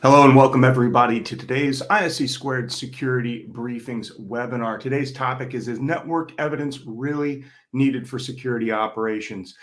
Hello and welcome everybody to today's ISC Squared Security Briefings webinar. Today's topic is network evidence really needed for security operations?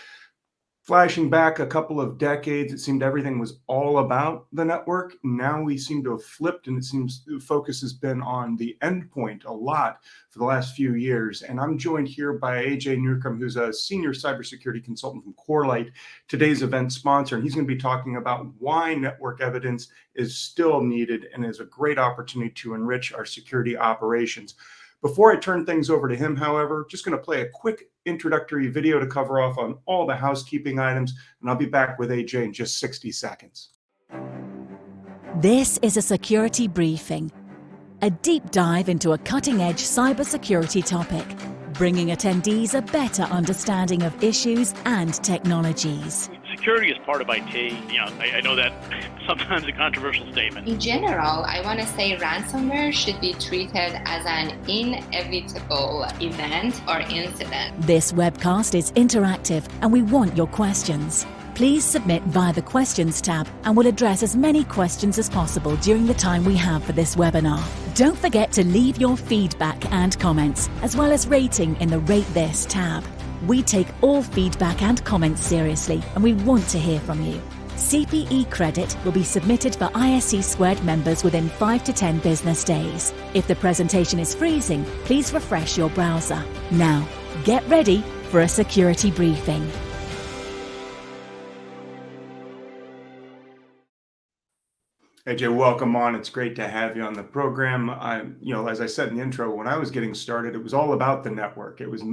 Flashing back a couple of decades, it seemed everything was all about the network. Now we seem to have flipped, and it seems the focus has been on the endpoint a lot for the last few years. And I'm joined here by AJ Newcomb, who's a senior cybersecurity consultant from Corelight, today's event sponsor. And he's going to be talking about why network evidence is still needed and is a great opportunity to enrich our security operations. Before I turn things over to him, however, just going to play a quick introductory video to cover off on all the housekeeping items, and I'll be back with AJ in just 60 seconds. This is a security briefing, a deep dive into a cutting-edge cybersecurity topic, bringing attendees a better understanding of issues and technologies. Security is part of IT. I know that sometimes a controversial statement. In general, I want to say ransomware should be treated as an inevitable event or incident. This webcast is interactive and we want your questions. Please submit via the Questions tab and we'll address as many questions as possible during the time we have for this webinar. Don't forget to leave your feedback and comments, as well as rating in the Rate This tab. We take all feedback and comments seriously, and we want to hear from you. CPE credit will be submitted for ISC Squared members within 5 to 10 business days. If the presentation is freezing, please refresh your browser. Now, get ready for a security briefing. AJ, welcome on. It's great to have you on the program. As I said in the intro, when I was getting started, it was all about the network. It was,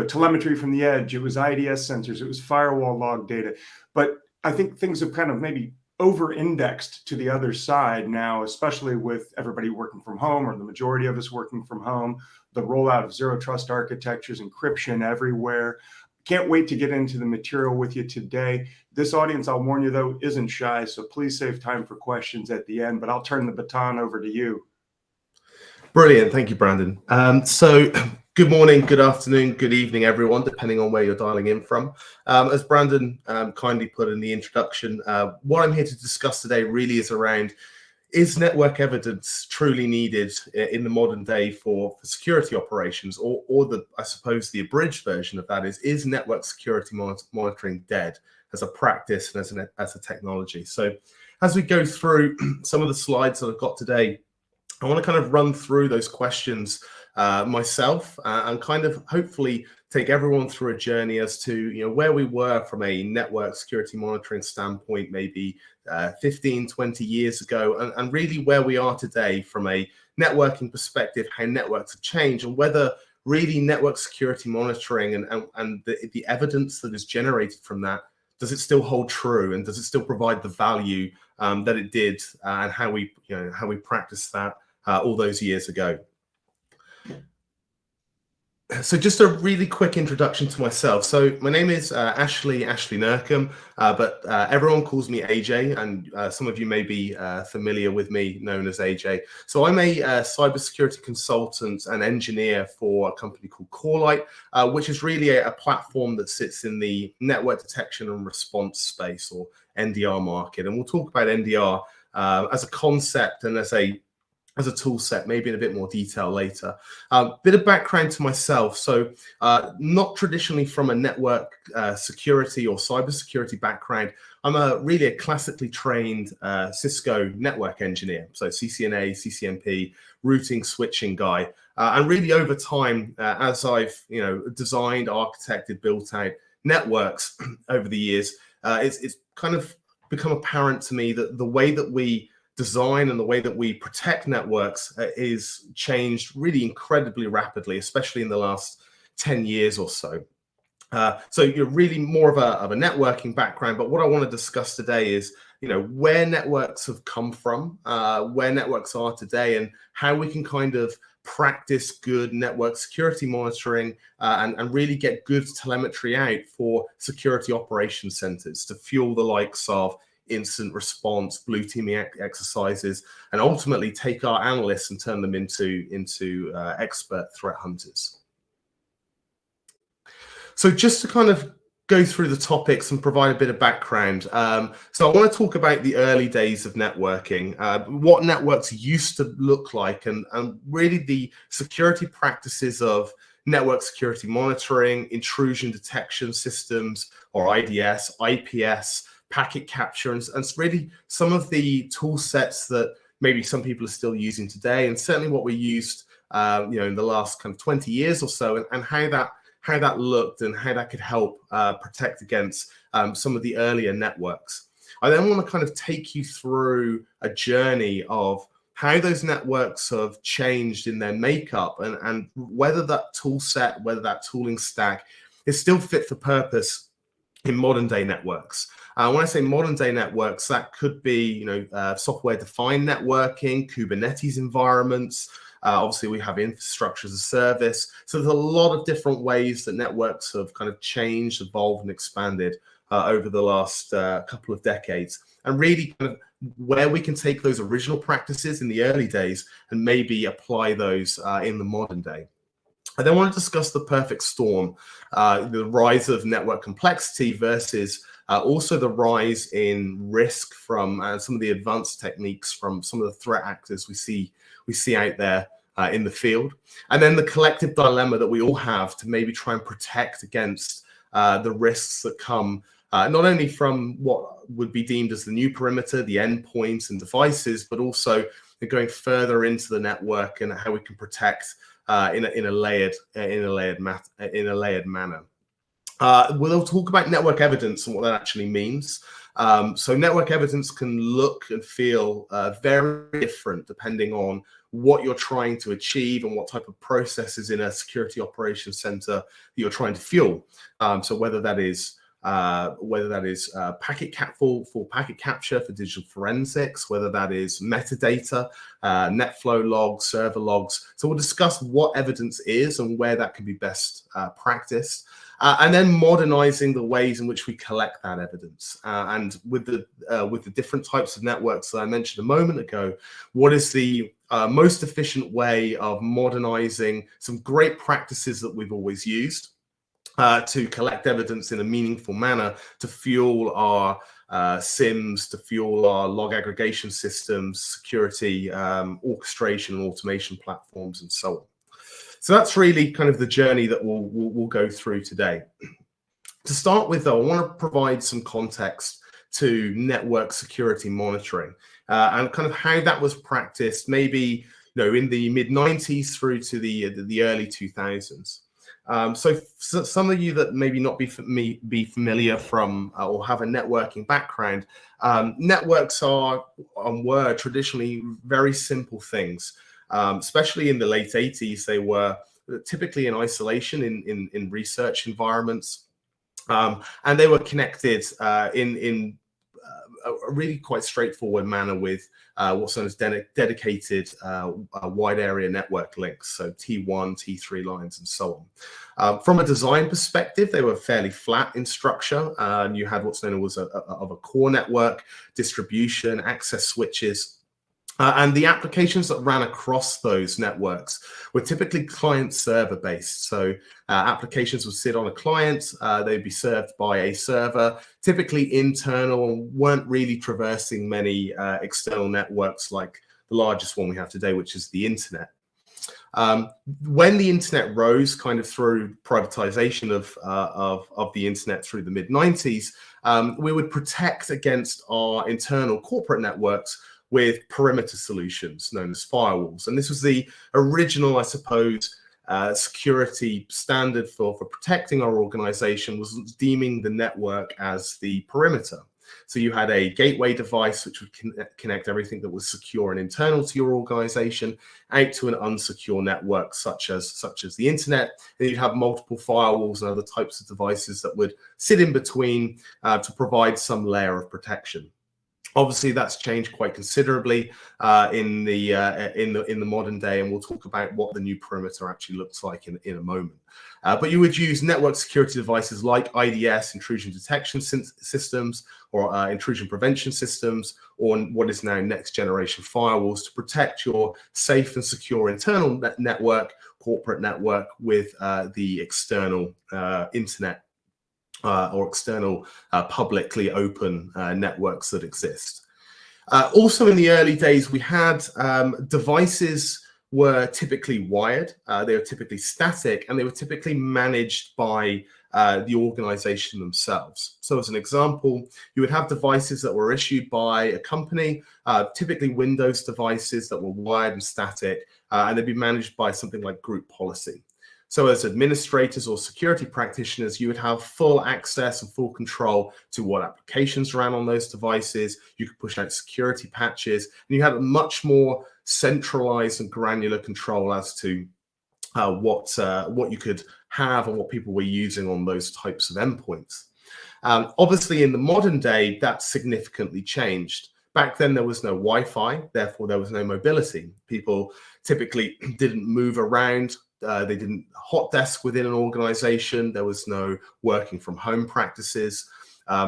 telemetry from the edge. It was IDS sensors. It was firewall log data. But I think things have kind of maybe over-indexed to the other side now, especially with everybody working from home, or the majority of us working from home, the rollout of zero trust architectures, encryption everywhere. Can't wait to get into the material with you today. This audience, I'll warn you though, isn't shy, so please save time for questions at the end, but I'll turn the baton over to you. Brilliant. Thank you, Brandon. So good morning, good afternoon, good evening, everyone, depending on where you're dialing in from. As Brandon kindly put in the introduction, what I'm here to discuss today really is around, is network evidence truly needed in the modern day for security operations, or I suppose the abridged version of that is network security monitoring dead as a practice and as a technology? So as we go through some of the slides that I've got today, I want to kind of run through those questions myself and kind of hopefully take everyone through a journey as to where we were from a network security monitoring standpoint maybe 15, 20 years ago, and really where we are today from a networking perspective, how networks have changed, and whether really network security monitoring and the evidence that is generated from that, does it still hold true, and does it still provide the value that it did, and how we practiced that all those years ago. So just a really quick introduction to myself. So my name is Ashley Nurcombe, but everyone calls me AJ, and some of you may be familiar with me known as AJ. So I'm a cybersecurity consultant and engineer for a company called Corelight, which is really a platform that sits in the network detection and response space, or NDR market. And we'll talk about NDR as a concept and as a tool set, maybe in a bit more detail later. Bit of background to myself. So not traditionally from a network security or cybersecurity background. I'm really a classically trained Cisco network engineer. So CCNA, CCNP, routing, switching guy. And really over time, as I've designed, architected, built out networks over the years, it's kind of become apparent to me that the way that we design and the way that we protect networks is changed really incredibly rapidly, especially in the last 10 years or so. So you're really more of a networking background, but what I want to discuss today is, where networks have come from, where networks are today, and how we can kind of practice good network security monitoring and really get good telemetry out for security operations centers to fuel the likes of incident response, blue teaming exercises, and ultimately take our analysts and turn them into expert threat hunters. So just to kind of go through the topics and provide a bit of background. So I want to talk about the early days of networking, what networks used to look like, and really the security practices of network security monitoring, intrusion detection systems, or IDS, IPS, packet capture, and really some of the tool sets that maybe some people are still using today, and certainly what we used in the last kind of 20 years or so, and how that looked and how that could help protect against some of the earlier networks. I then want to kind of take you through a journey of how those networks have changed in their makeup, and whether that tool set, whether that tooling stack is still fit for purpose in modern day networks. When I say modern day networks, that could be software defined networking, Kubernetes environments. Obviously, we have infrastructure as a service. So there's a lot of different ways that networks have kind of changed, evolved, and expanded over the last couple of decades. And really kind of where we can take those original practices in the early days and maybe apply those in the modern day. I then want to discuss the perfect storm, the rise of network complexity versus also the rise in risk from some of the advanced techniques from some of the threat actors we see out there in the field. And then the collective dilemma that we all have to maybe try and protect against the risks that come not only from what would be deemed as the new perimeter, the endpoints and devices, but also going further into the network and how we can protect in a layered manner. We'll talk about network evidence and what that actually means. So network evidence can look and feel very different depending on what you're trying to achieve and what type of processes in a security operations center that you're trying to fuel. So whether that is packet capture for digital forensics, whether that is metadata, NetFlow logs, server logs. So we'll discuss what evidence is and where that can be best practiced. And then modernizing the ways in which we collect that evidence. And with the different types of networks that I mentioned a moment ago, what is the most efficient way of modernizing some great practices that we've always used to collect evidence in a meaningful manner to fuel our SIMs, to fuel our log aggregation systems, security, orchestration and automation platforms, and so on. So that's really kind of the journey that we'll go through today. To start with, though, I want to provide some context to network security monitoring and kind of how that was practiced, maybe in the mid-90s through to the early 2000s. So some of you that maybe not be familiar from or have a networking background, networks were traditionally very simple things. Especially in the late 80s, they were typically in isolation in research environments, and they were connected in a really quite straightforward manner with what's known as dedicated wide area network links, so T1, T3 lines, and so on. From a design perspective, they were fairly flat in structure, and you had what's known as a core network, distribution, access switches. And the applications that ran across those networks were typically client-server based. So applications would sit on a client, they'd be served by a server, typically internal, and weren't really traversing many external networks like the largest one we have today, which is the internet. When the internet rose kind of through privatization of the internet through the mid-90s, we would protect against our internal corporate networks with perimeter solutions known as firewalls. And this was the original, I suppose, security standard for protecting our organization, was deeming the network as the perimeter. So you had a gateway device which would connect everything that was secure and internal to your organization out to an unsecure network such as the internet. And you'd have multiple firewalls and other types of devices that would sit in between to provide some layer of protection. Obviously, that's changed quite considerably in the modern day, and we'll talk about what the new perimeter actually looks like in a moment. But you would use network security devices like IDS, intrusion detection systems, or intrusion prevention systems, or what is now next generation firewalls to protect your safe and secure internal network, corporate network with the external internet or external publicly open networks that exist. Also in the early days, we had devices were typically wired, they were typically static, and they were typically managed by the organization themselves. So as an example, you would have devices that were issued by a company, typically Windows devices that were wired and static, and they'd be managed by something like group policy. So as administrators or security practitioners, you would have full access and full control to what applications ran on those devices. You could push out security patches, and you had a much more centralized and granular control as to what you could have and what people were using on those types of endpoints. Obviously, in the modern day, that's significantly changed. Back then, there was no Wi-Fi, therefore there was no mobility. People typically didn't move around. They didn't hot desk within an organization. There was no working from home practices.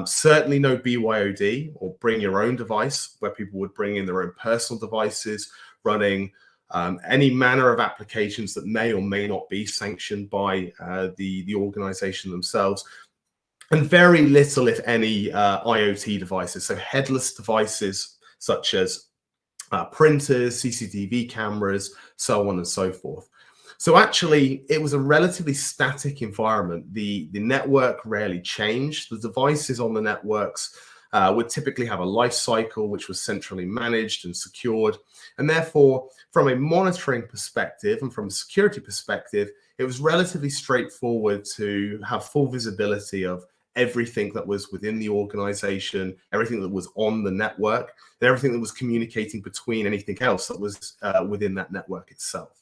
Certainly no BYOD, or bring your own device, where people would bring in their own personal devices, running any manner of applications that may or may not be sanctioned by the organization themselves. And very little, if any, IoT devices, so headless devices such as printers, CCTV cameras, so on and so forth. So actually, it was a relatively static environment. The network rarely changed. The devices on the networks would typically have a life cycle which was centrally managed and secured. And therefore, from a monitoring perspective and from a security perspective, it was relatively straightforward to have full visibility of everything that was within the organization, everything that was on the network, and everything that was communicating between anything else that was within that network itself.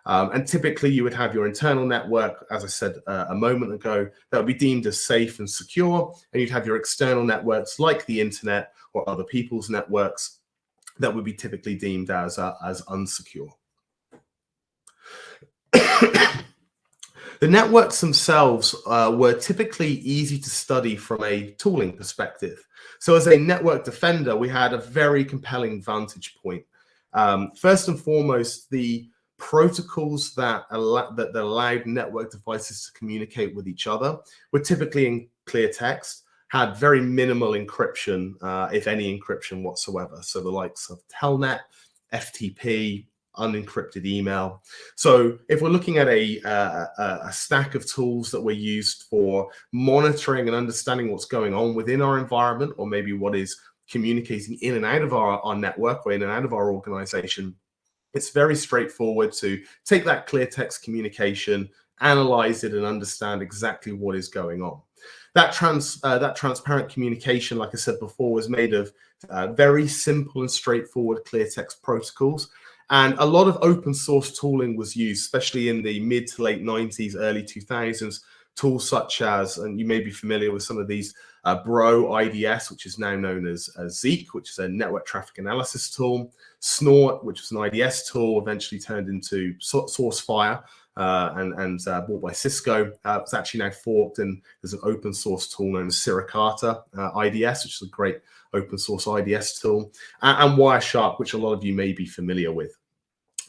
And typically you would have your internal network, as I said a moment ago, that would be deemed as safe and secure. And you'd have your external networks like the internet or other people's networks that would be typically deemed as unsecure. The networks themselves were typically easy to study from a tooling perspective. So as a network defender, we had a very compelling vantage point. First and foremost, the protocols that allowed network devices to communicate with each other were typically in clear text, had very minimal encryption, if any encryption whatsoever. So the likes of Telnet, FTP, unencrypted email. So if we're looking at a stack of tools that were used for monitoring and understanding what's going on within our environment, or maybe what is communicating in and out of our network or in and out of our organization, it's very straightforward to take that clear text communication, analyze it, and understand exactly what is going on. That transparent communication, like I said before, was made of very simple and straightforward clear text protocols. And a lot of open source tooling was used, especially in the mid to late 90s, early 2000s, tools such as, and you may be familiar with some of these, Bro IDS, which is now known as Zeek, which is a network traffic analysis tool. Snort, which was an IDS tool, eventually turned into SourceFire and bought by Cisco. It's actually now forked, and there's an open source tool known as Suricata IDS, which is a great open source IDS tool, and Wireshark, which a lot of you may be familiar with,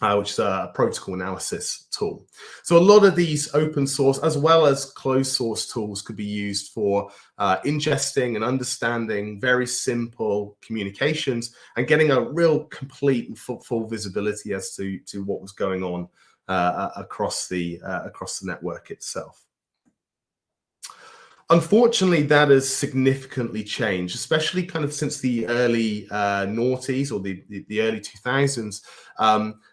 which is a protocol analysis tool. So a lot of these open source as well as closed source tools could be used for ingesting and understanding very simple communications and getting a real complete and full visibility as to what was going on across the network itself. Unfortunately, that has significantly changed, especially kind of since the early noughties or the early 2000s.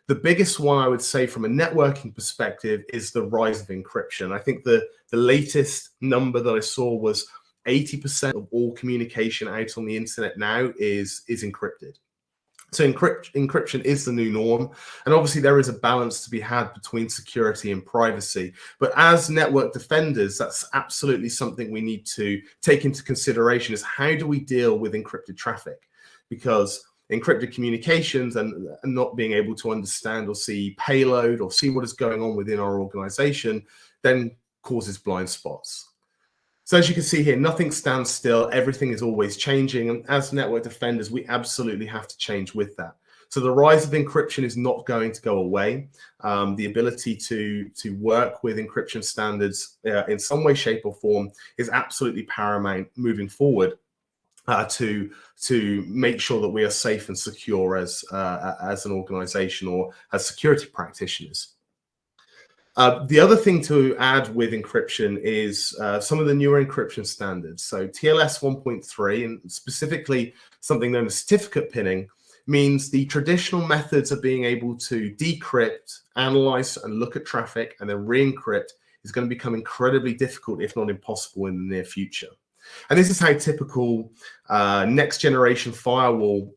The biggest one I would say from a networking perspective is the rise of encryption. I think the latest number that I saw was 80% of all communication out on the internet now is encrypted. So encryption is the new norm. And obviously there is a balance to be had between security and privacy. But as network defenders, that's absolutely something we need to take into consideration, is how do we deal with encrypted traffic? Because encrypted communications and not being able to understand or see payload or see what is going on within our organization then causes blind spots. So as you can see here, nothing stands still. Everything is always changing. And as network defenders, we absolutely have to change with that. So the rise of encryption is not going to go away. The ability to work with encryption standards in some way, shape, or form is absolutely paramount moving forward to make sure that we are safe and secure as an organization or as security practitioners. The other thing to add with encryption is some of the newer encryption standards. So TLS 1.3, and specifically something known as certificate pinning, means the traditional methods of being able to decrypt, analyze, and look at traffic and then re-encrypt is going to become incredibly difficult, if not impossible, in the near future. And this is how typical next generation firewall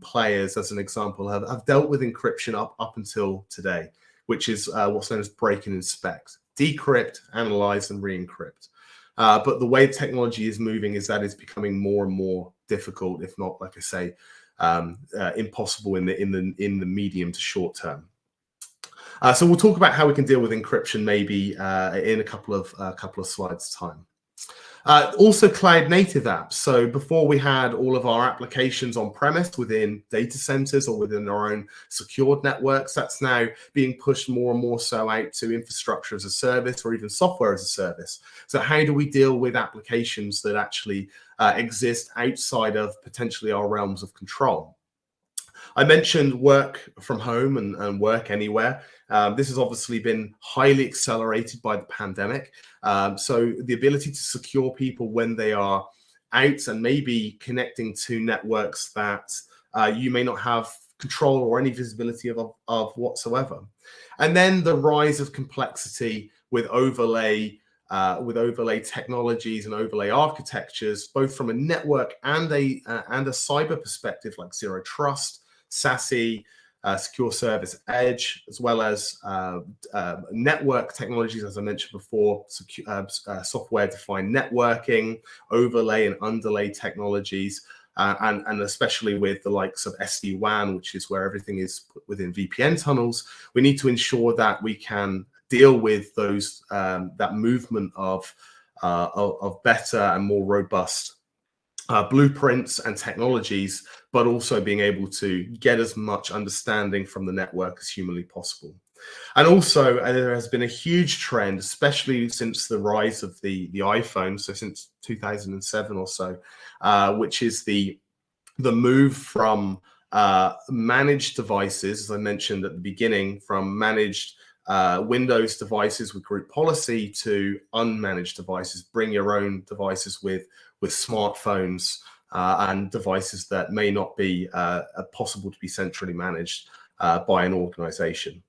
players, as an example, have dealt with encryption up until today, which is what's known as break and inspect, decrypt, analyze, and re-encrypt. But the way technology is moving is that it's becoming more and more difficult, if not, like I say, impossible in the medium to short term. So we'll talk about how we can deal with encryption maybe in a couple of slides' time. Also cloud native apps. So before we had all of our applications on premise within data centers or within our own secured networks. That's now being pushed more and more so out to infrastructure as a service or even software as a service. So how do we deal with applications that actually exist outside of potentially our realms of control? I mentioned work from home and work anywhere. This has obviously been highly accelerated by the pandemic. So the ability to secure people when they are out and maybe connecting to networks that you may not have control or any visibility of whatsoever. And then the rise of complexity with overlay technologies and overlay architectures, both from a network and a cyber perspective, like zero trust, SASE, secure service edge, as well as network technologies, as I mentioned before, software-defined networking, overlay and underlay technologies, and especially with the likes of SD-WAN, which is where everything is put within VPN tunnels. We need to ensure that we can deal with those that movement of better and more robust blueprints and technologies, but also being able to get as much understanding from the network as humanly possible. And also, there has been a huge trend, especially since the rise of the iPhone, so since 2007 or so, which is the move from managed devices, as I mentioned at the beginning, from managed Windows devices with group policy to unmanaged devices. Bring your own devices with smartphones and devices that may not be possible to be centrally managed by an organization.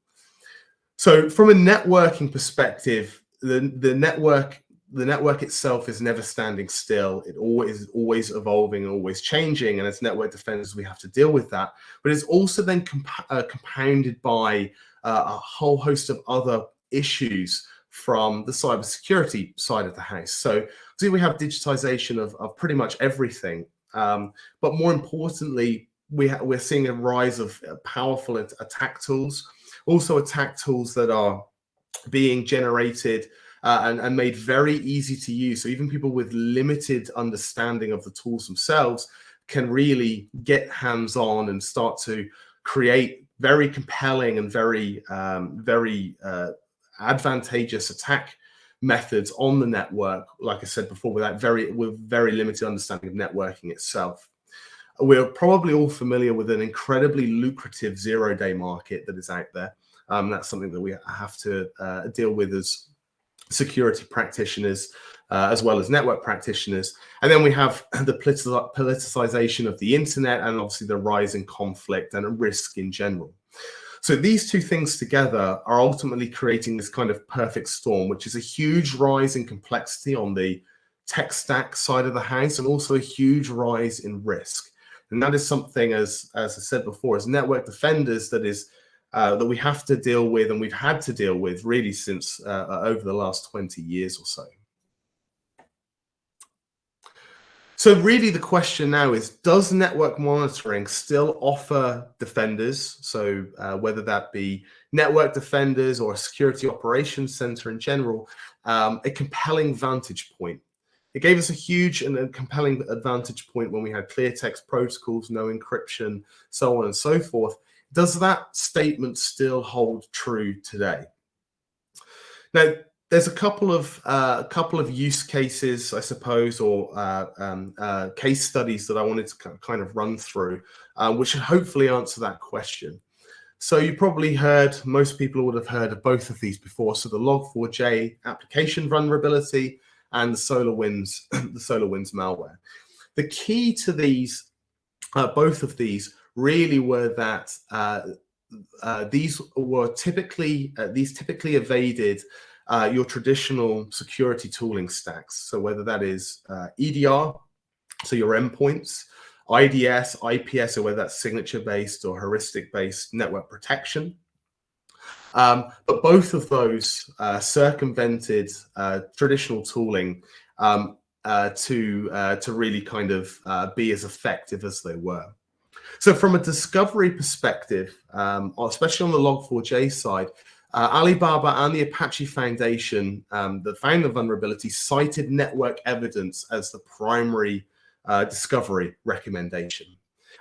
So from a networking perspective, the network itself is never standing still. It is always evolving and always changing. And as network defenders, we have to deal with that. But it's also then compounded by a whole host of other issues from the cybersecurity side of the house. So we have digitization of pretty much everything. But more importantly, we're seeing a rise of powerful attack tools, also attack tools that are being generated and made very easy to use. So even people with limited understanding of the tools themselves can really get hands-on and start to create very compelling and very advantageous attack methods on the network, like I said before, with very limited understanding of networking itself. We're probably all familiar with an incredibly lucrative zero-day market that is out there. That's something that we have to deal with as security practitioners, as well as network practitioners. And then we have the politicization of the internet and obviously the rise in conflict and risk in general. So these two things together are ultimately creating this kind of perfect storm, which is a huge rise in complexity on the tech stack side of the house and also a huge rise in risk. And that is something, as I said before, as network defenders, that we have to deal with, and we've had to deal with really since over the last 20 years or so. So really the question now is, does network monitoring still offer defenders, so whether that be network defenders or a security operations center in general, a compelling vantage point? It gave us a huge and a compelling advantage point when we had clear text protocols, no encryption, so on and so forth. does that statement still hold true today? Now, there's a couple of use cases, I suppose, or case studies that I wanted to kind of run through, which should hopefully answer that question. So you probably heard, most people would have heard of both of these before. So the Log4j application vulnerability and the SolarWinds, the SolarWinds malware. The key to these, both of these, really were that these typically evaded your traditional security tooling stacks. So whether that is EDR, so your endpoints, IDS, IPS, or whether that's signature-based or heuristic-based network protection. But both of those circumvented traditional tooling to really kind of be as effective as they were. So from a discovery perspective, especially on the Log4j side, Alibaba and the Apache Foundation that found the vulnerability cited network evidence as the primary discovery recommendation.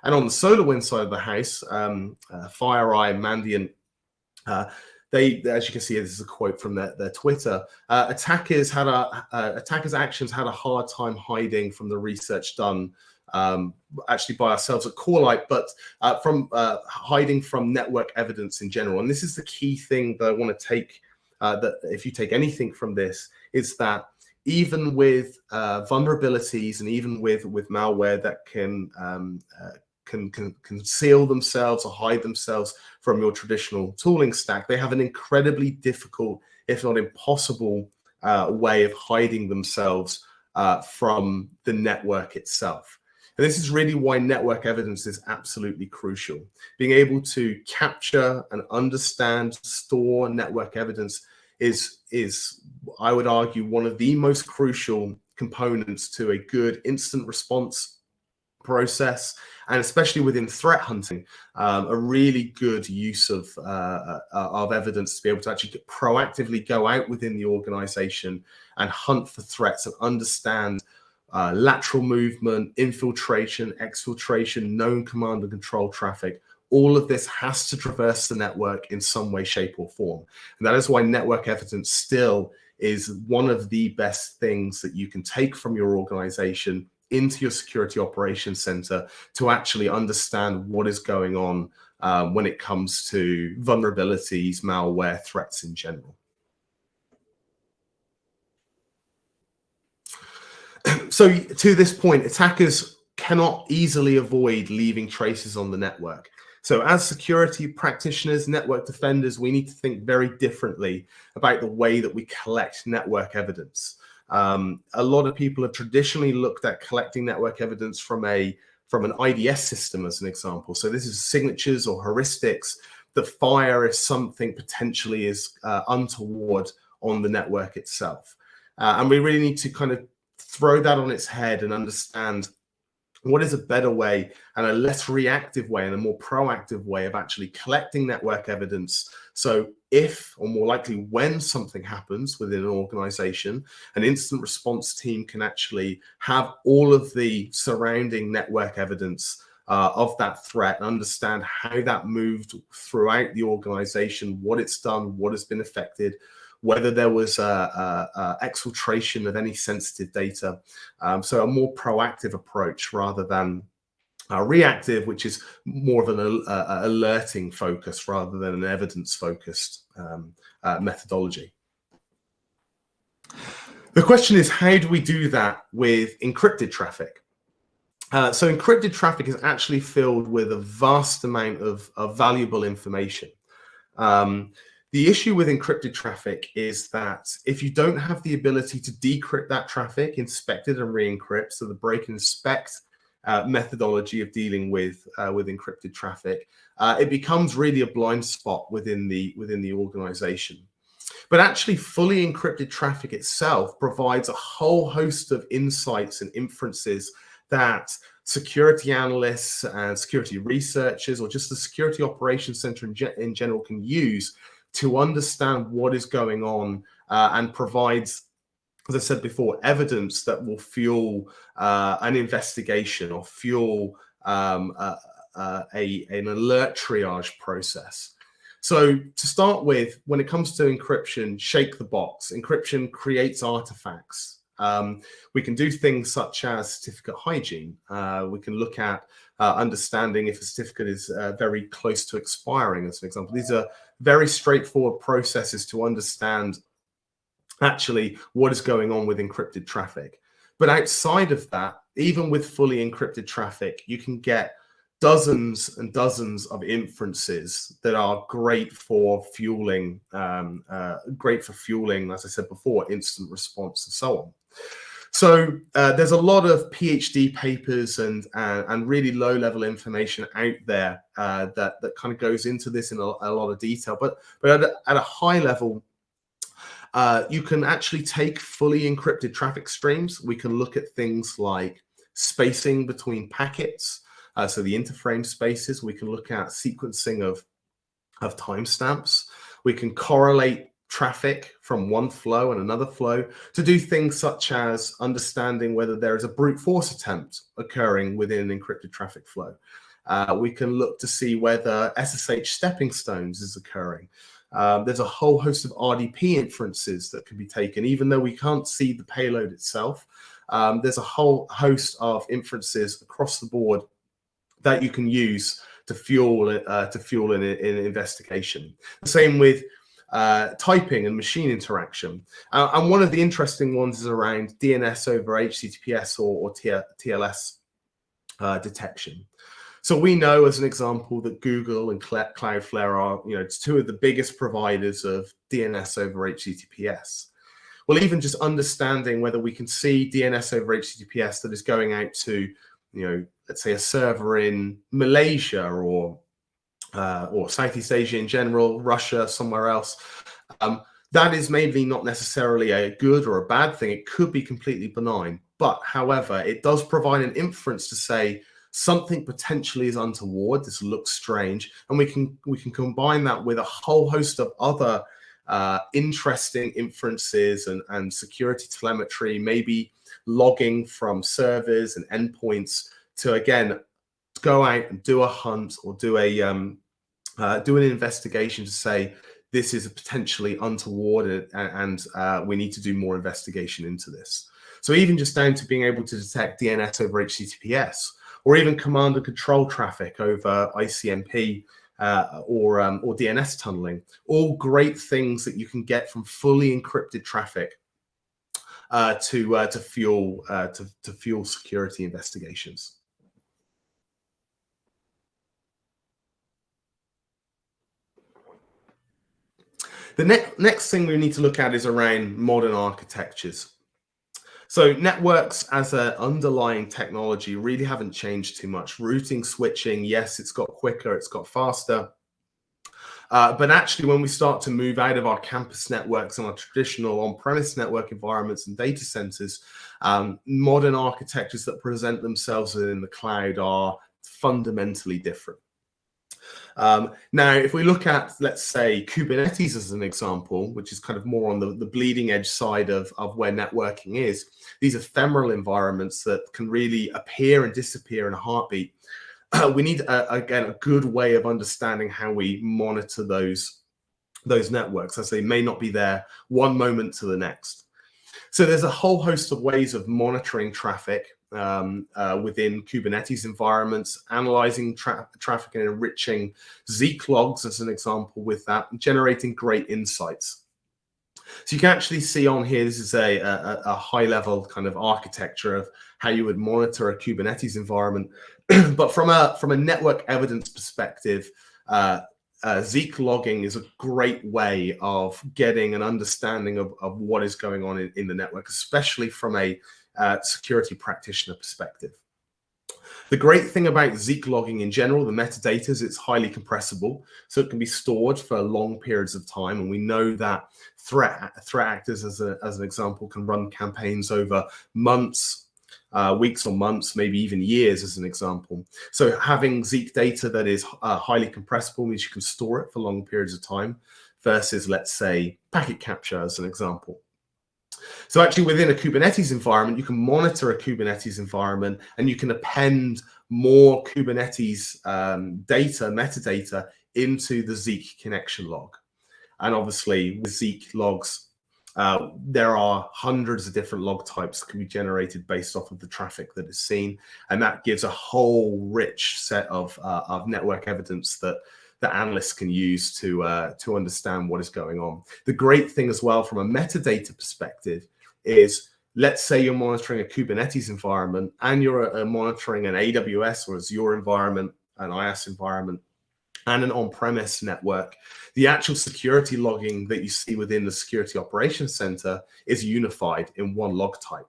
And on the SolarWinds side of the house, FireEye, Mandiant, they, as you can see, this is a quote from their Twitter. Attackers' actions had a hard time hiding from the research done actually by ourselves at Corelight, but from hiding from network evidence in general. And this is the key thing that I want to take, that if you take anything from this, is that even with vulnerabilities and even with malware that can conceal themselves or hide themselves from your traditional tooling stack, they have an incredibly difficult, if not impossible, way of hiding themselves from the network itself. And this is really why network evidence is absolutely crucial. Being able to capture and understand, store network evidence is, I would argue, one of the most crucial components to a good instant response process, and especially within threat hunting, a really good use of evidence to be able to actually proactively go out within the organization and hunt for threats and understand lateral movement, infiltration, exfiltration, known command and control traffic. All of this has to traverse the network in some way, shape, or form. And that is why network evidence still is one of the best things that you can take from your organization into your security operations center to actually understand what is going on when it comes to vulnerabilities, malware, threats in general. So to this point, attackers cannot easily avoid leaving traces on the network. So as security practitioners, network defenders, we need to think very differently about the way that we collect network evidence. A lot of people have traditionally looked at collecting network evidence from an IDS system, as an example. So this is signatures or heuristics that fire if something potentially is untoward on the network itself. And we really need to kind of throw that on its head and understand what is a better way and a less reactive way and a more proactive way of actually collecting network evidence. So if, or more likely when, something happens within an organization, an instant response team can actually have all of the surrounding network evidence of that threat and understand how that moved throughout the organization, what it's done, what has been affected, whether there was exfiltration of any sensitive data. So a more proactive approach rather than reactive, which is more of an alerting focus rather than an evidence-focused methodology. The question is, how do we do that with encrypted traffic? So encrypted traffic is actually filled with a vast amount of valuable information. The issue with encrypted traffic is that if you don't have the ability to decrypt that traffic, inspect it and re-encrypt, so the break and inspect methodology of dealing with encrypted traffic, it becomes really a blind spot within the organization. But actually, fully encrypted traffic itself provides a whole host of insights and inferences that security analysts and security researchers, or just the security operations center in general, can use to understand what is going on and provides, as I said before, evidence that will fuel an investigation or fuel an alert triage process. So to start with, when it comes to encryption, shake the box. Encryption creates artifacts. We can do things such as certificate hygiene. We can look at understanding if a certificate is very close to expiring, as an example. These are very straightforward processes to understand actually what is going on with encrypted traffic. But outside of that, even with fully encrypted traffic, you can get dozens and dozens of inferences that are great for fueling, as I said before, instant response and so on. So there's a lot of PhD papers and really low-level information out there that kind of goes into this in a lot of detail. But at a high level, you can actually take fully encrypted traffic streams. We can look at things like spacing between packets, so the interframe spaces. We can look at sequencing of timestamps. We can correlate traffic from one flow and another flow to do things such as understanding whether there is a brute force attempt occurring within an encrypted traffic flow. We can look to see whether SSH stepping stones is occurring. There's a whole host of RDP inferences that can be taken, even though we can't see the payload itself. There's a whole host of inferences across the board that you can use to fuel an investigation. The same with typing and machine interaction. And one of the interesting ones is around DNS over HTTPS or TLS detection. So we know, as an example, that Google and Cloudflare are, two of the biggest providers of DNS over HTTPS. Well, even just understanding whether we can see DNS over HTTPS that is going out to, let's say a server in Malaysia or Southeast Asia in general, Russia, somewhere else, that is maybe not necessarily a good or a bad thing. It could be completely benign. But however, it does provide an inference to say something potentially is untoward. This looks strange. And we can combine that with a whole host of other interesting inferences and security telemetry, maybe logging from servers and endpoints to, again, go out and do a hunt or do an investigation to say this is potentially untoward and we need to do more investigation into this. So even just down to being able to detect DNS over HTTPS, or even command and control traffic over ICMP or DNS tunneling, all great things that you can get from fully encrypted traffic to fuel security investigations. The next thing we need to look at is around modern architectures. So networks as an underlying technology really haven't changed too much. Routing, switching, yes, it's got quicker, it's got faster. But actually, when we start to move out of our campus networks and our traditional on-premise network environments and data centers, modern architectures that present themselves within the cloud are fundamentally different. Now, if we look at, let's say, Kubernetes as an example, which is kind of more on the bleeding edge side of where networking is, these ephemeral environments that can really appear and disappear in a heartbeat. We need, again, a good way of understanding how we monitor those networks, as they may not be there one moment to the next. So there's a whole host of ways of monitoring traffic within Kubernetes environments, analyzing traffic and enriching Zeek logs as an example with that, generating great insights. So you can actually see on here, this is a high level kind of architecture of how you would monitor a Kubernetes environment. But from a network evidence perspective, Zeek logging is a great way of getting an understanding of what is going on in the network, especially from a security practitioner perspective. The great thing about Zeek logging in general, the metadata, is it's highly compressible, so it can be stored for long periods of time. And we know that threat actors, as an example, can run campaigns over months, weeks or months, maybe even years, as an example. So having Zeek data that is highly compressible means you can store it for long periods of time, versus, let's say, packet capture as an example. So actually within a Kubernetes environment, you can monitor a Kubernetes environment and you can append more Kubernetes data, metadata into the Zeek connection log. And obviously with Zeek logs, there are hundreds of different log types that can be generated based off of the traffic that is seen. And that gives a whole rich set of network evidence that analysts can use to understand what is going on. The great thing as well from a metadata perspective is, let's say you're monitoring a Kubernetes environment and you're monitoring an AWS or Azure environment, an IaaS environment, and an on-premise network. The actual security logging that you see within the Security Operations Center is unified in one log type.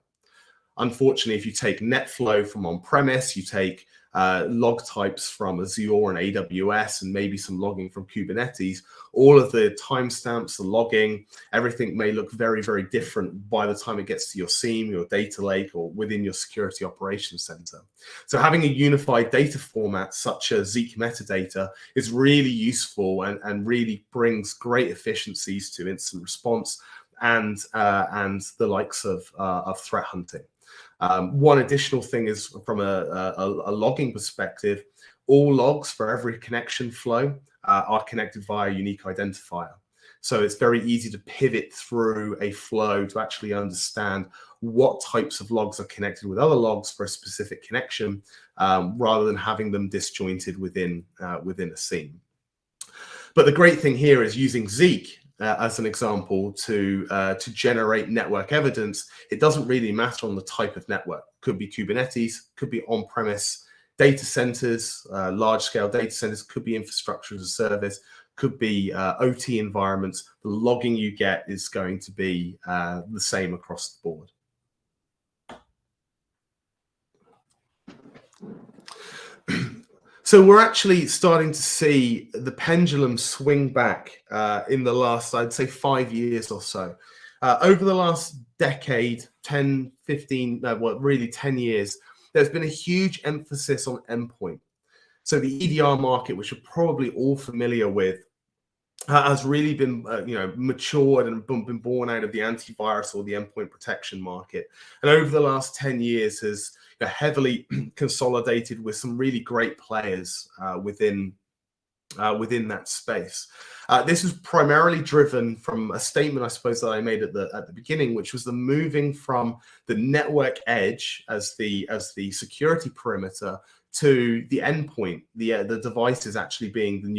Unfortunately, if you take NetFlow from on-premise, you take log types from Azure and AWS, and maybe some logging from Kubernetes, all of the timestamps, the logging, everything may look very, very different by the time it gets to your SIEM, your data lake, or within your Security Operations Center. So having a unified data format such as Zeek metadata is really useful and really brings great efficiencies to incident response and the likes of threat hunting. One additional thing is from a logging perspective, all logs for every connection flow are connected via a unique identifier. So it's very easy to pivot through a flow to actually understand what types of logs are connected with other logs for a specific connection, rather than having them disjointed within a SIEM. But the great thing here is using Zeek as an example to generate network evidence. It doesn't really matter on the type of network. Could be Kubernetes, could be on-premise data centers, large-scale data centers, could be infrastructure as a service, could be OT environments. The logging you get is going to be the same across the board. So we're actually starting to see the pendulum swing back in the last, I'd say, 5 years or so. Over the last decade, 10, 15, well, really 10 years, there's been a huge emphasis on endpoint. So the EDR market, which you're probably all familiar with, has really been matured and been born out of the antivirus or the endpoint protection market. And over the last 10 years has heavily consolidated with some really great players within that space. This is primarily driven from a statement, I suppose, that I made at the beginning, which was the moving from the network edge as the security perimeter to the endpoint, the devices actually being the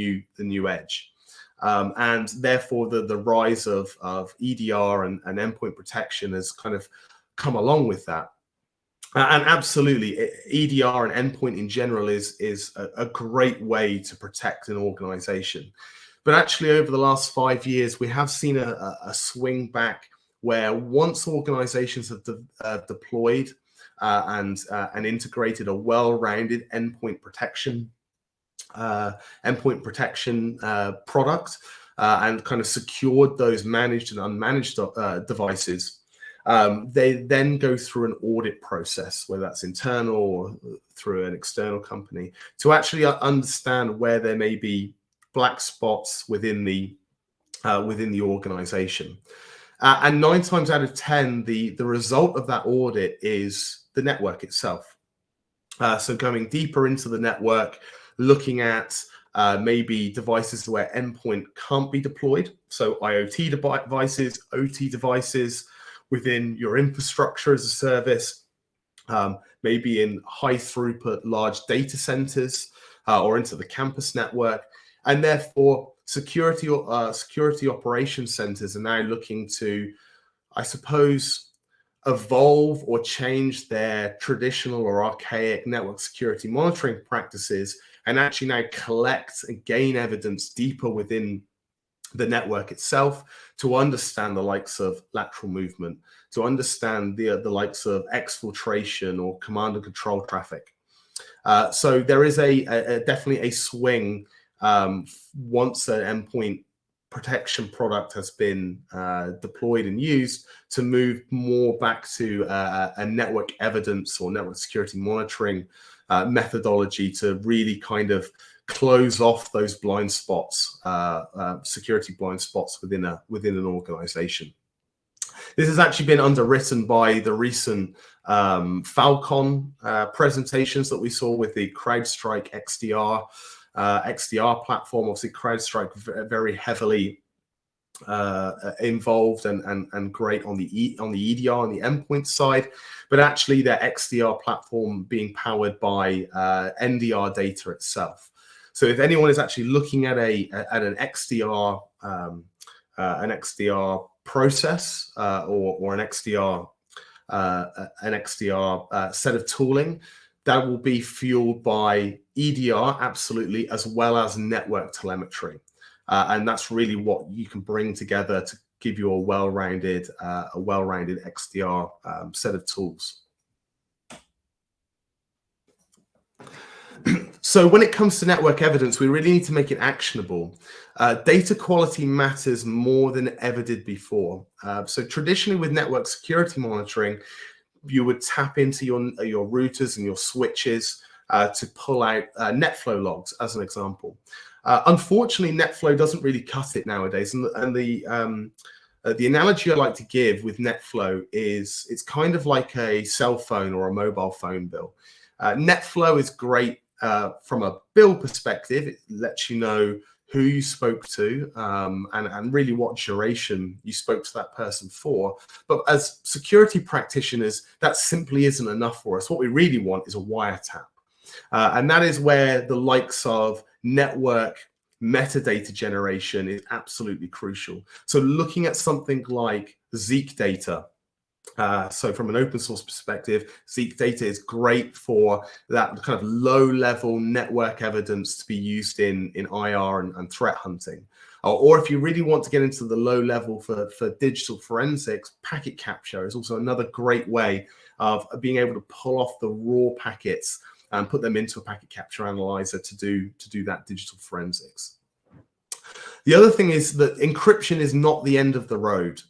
new edge. And therefore the rise of EDR and endpoint protection has kind of come along with that. And absolutely, EDR and endpoint in general is a great way to protect an organization. But actually, over the last 5 years, we have seen a swing back where once organizations have deployed and integrated a well-rounded endpoint protection product and kind of secured those managed and unmanaged devices, they then go through an audit process, whether that's internal or through an external company, to actually understand where there may be black spots within the organization. And 9 times out of 10, the result of that audit is the network itself. So going deeper into the network, looking at maybe devices where endpoint can't be deployed. So IoT devices, OT devices within your infrastructure as a service, maybe in high throughput, large data centers or into the campus network. And therefore, security operations centers are now looking to, I suppose, evolve or change their traditional or archaic network security monitoring practices and actually now collect and gain evidence deeper within the network itself to understand the likes of lateral movement, to understand the likes of exfiltration or command and control traffic. So there is definitely a swing once an endpoint protection product has been deployed and used to move more back to a network evidence or network security monitoring methodology to really kind of close off those blind spots, security blind spots within an organization. This has actually been underwritten by the recent Falcon presentations that we saw with the CrowdStrike XDR platform. Obviously, CrowdStrike very heavily involved and great on the EDR on the endpoint side, but actually their XDR platform being powered by NDR data itself. So if anyone is actually looking at an XDR process or an XDR set of tooling, that will be fueled by EDR absolutely, as well as network telemetry. And that's really what you can bring together to give you a well-rounded XDR set of tools. So when it comes to network evidence, we really need to make it actionable. Data quality matters more than ever did before. So traditionally with network security monitoring, you would tap into your routers and your switches to pull out NetFlow logs, as an example. Unfortunately, NetFlow doesn't really cut it nowadays, and the analogy I like to give with NetFlow is it's kind of like a cell phone or a mobile phone bill. NetFlow is great from a bill perspective. It lets you know who you spoke to and really what duration you spoke to that person for. But as security practitioners, that simply isn't enough for us. What we really want is a wiretap. And that is where the likes of network metadata generation is absolutely crucial. So looking at something like Zeek data, so from an open source perspective, Zeek data is great for that kind of low-level network evidence to be used in IR and threat hunting. Or if you really want to get into the low level for digital forensics, packet capture is also another great way of being able to pull off the raw packets and put them into a packet capture analyzer to do that digital forensics. The other thing is that encryption is not the end of the road.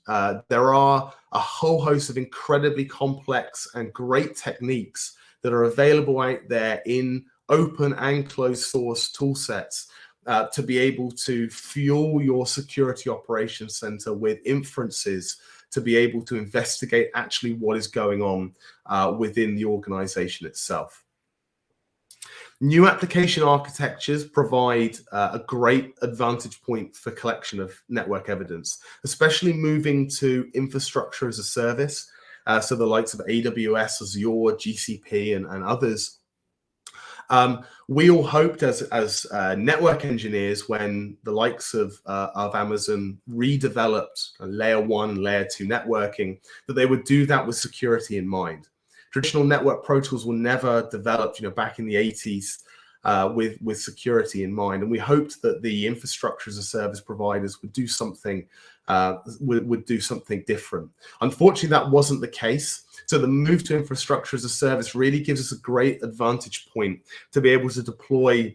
There are a whole host of incredibly complex and great techniques that are available out there in open and closed source tool sets to be able to fuel your security operations center with inferences to be able to investigate actually what is going on within the organization itself. New application architectures provide a great advantage point for collection of network evidence, especially moving to infrastructure as a service. So the likes of AWS, Azure, GCP, and others. We all hoped as network engineers, when the likes of Amazon redeveloped layer 1 and layer 2 networking, that they would do that with security in mind. Traditional network protocols were never developed, back in the 80s with security in mind, and we hoped that the infrastructure as a service providers would do something different. Unfortunately, that wasn't the case. So the move to infrastructure as a service really gives us a great advantage point to be able to deploy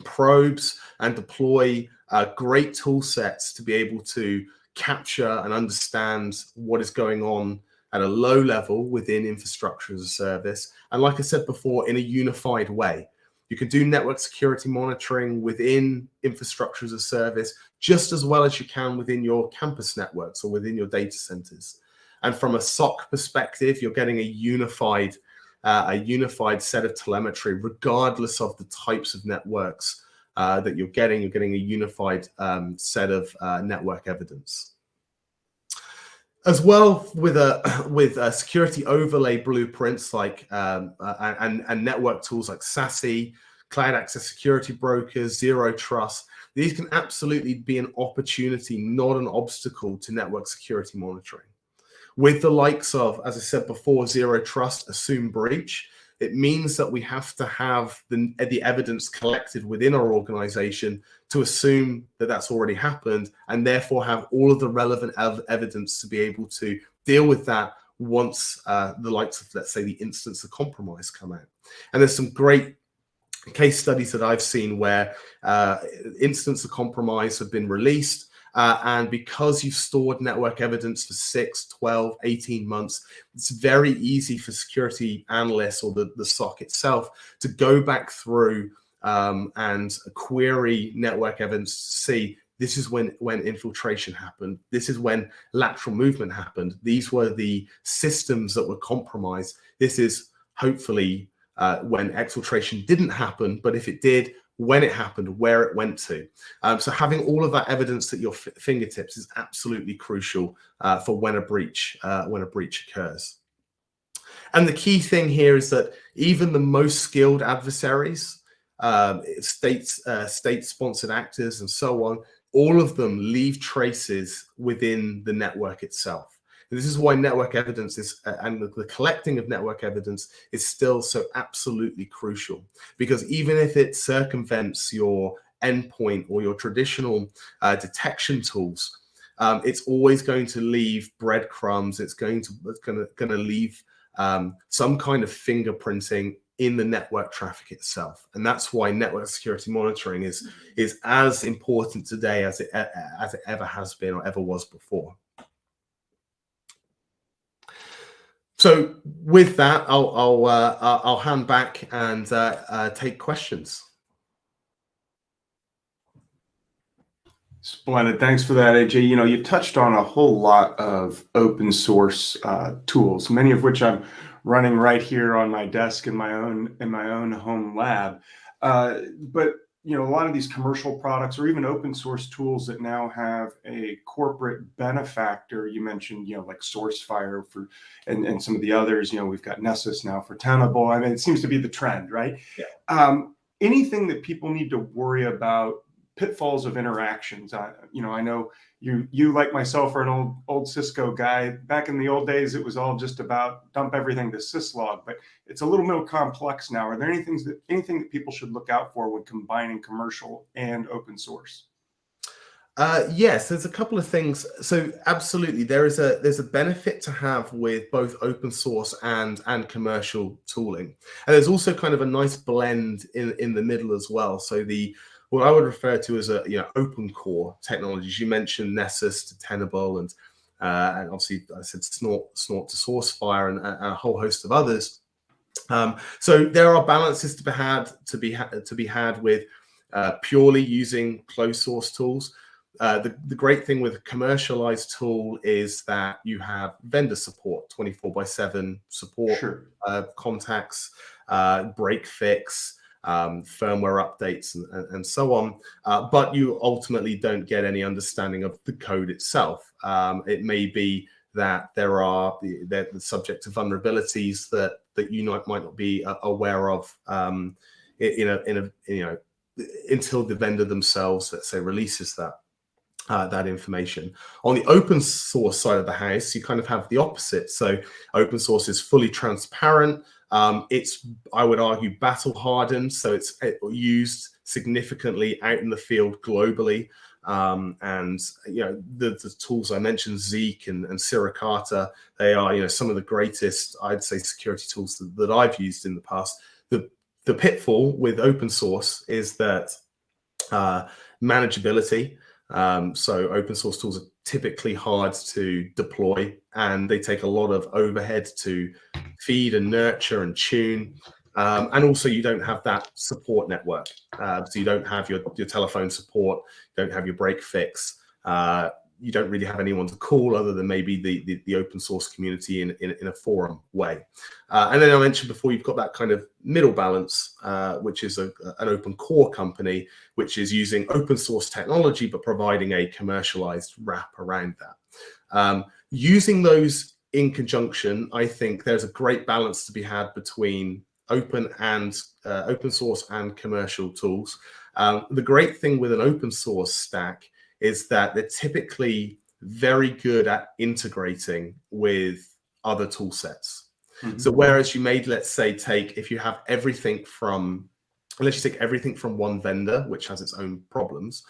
probes and deploy great tool sets to be able to capture and understand what is going on at a low level within infrastructure as a service. And like I said before, in a unified way. You can do network security monitoring within infrastructure as a service just as well as you can within your campus networks or within your data centers. And from a SOC perspective, you're getting a unified set of telemetry, regardless of the types of networks that you're getting. You're getting a unified set of network evidence. As well, with security overlay blueprints like and network tools like SASE, cloud access security brokers, zero trust, these can absolutely be an opportunity, not an obstacle to network security monitoring. With the likes of, as I said before, zero trust, assume breach, it means that we have to have the evidence collected within our organization to assume that that's already happened, and therefore have all of the relevant evidence to be able to deal with that once the likes of, let's say, the instance of compromise come out. And there's some great case studies that I've seen where instances of compromise have been released, and because you've stored network evidence for 6, 12, 18 months, it's very easy for security analysts or the SOC itself to go back through and query network evidence to see, This is when infiltration happened. This is when lateral movement happened. These were the systems that were compromised. This is hopefully when exfiltration didn't happen, but if it did, when it happened, where it went to. So having all of that evidence at your fingertips is absolutely crucial for when a breach occurs. And the key thing here is that even the most skilled adversaries, state-sponsored actors and so on, all of them leave traces within the network itself. And this is why network evidence is, and the collecting of network evidence is still so absolutely crucial, because even if it circumvents your endpoint or your traditional detection tools, it's always going to leave breadcrumbs. It's going to leave some kind of fingerprinting in the network traffic itself. And that's why network security monitoring is as important today as it ever has been or ever was before. So with that, I'll hand back and take questions. Splendid. Thanks for that, AJ. You know, you touched on a whole lot of open source tools, many of which I'm running right here on my desk in my own home lab. But you know, a lot of these commercial products or even open source tools that now have a corporate benefactor. You mentioned, you know, like SourceFire and some of the others. You know, we've got Nessus now for Tenable. I mean, it seems to be the trend, right? Yeah. Anything that people need to worry about, pitfalls of interactions. You know, I know you like myself are an old Cisco guy. Back in the old days, it was all just about dump everything to syslog, but it's a little more complex now. Are there anything that people should look out for when combining commercial and open source? Yes, there's a couple of things. So absolutely, there's a benefit to have with both open source and commercial tooling, and there's also kind of a nice blend in the middle as well. So what I would refer to as open core technologies. You mentioned Nessus to Tenable, and obviously I said Snort to SourceFire, and a whole host of others. So there are balances to be had with purely using closed source tools. The great thing with a commercialized tool is that you have vendor support, 24/7 support, sure. Contacts, break fix, firmware updates, and so on, but you ultimately don't get any understanding of the code itself. It may be that they're the subject to vulnerabilities that you might not be aware of until the vendor themselves, let's say, releases that information. On the open source side of the house, you kind of have the opposite. So open source is fully transparent. It's, I would argue, battle hardened. So it's used significantly out in the field globally. And the tools I mentioned, Zeek and Suricata, they are some of the greatest, I'd say, security tools that I've used in the past. The pitfall with open source is that manageability. So open source tools are typically hard to deploy, and they take a lot of overhead to feed and nurture and tune. And also you don't have that support network. So you don't have your telephone support, you don't have your break fix. You don't really have anyone to call other than maybe the open source community in a forum way. And then I mentioned before, you've got that kind of middle balance, which is an open core company, which is using open source technology, but providing a commercialized wrap around that. Using those in conjunction, I think there's a great balance to be had between open source and commercial tools. The great thing with an open source stack is that they're typically very good at integrating with other tool sets. Mm-hmm. So whereas you may, let's say, if you have everything from, let's just take everything from one vendor, which has its own problems.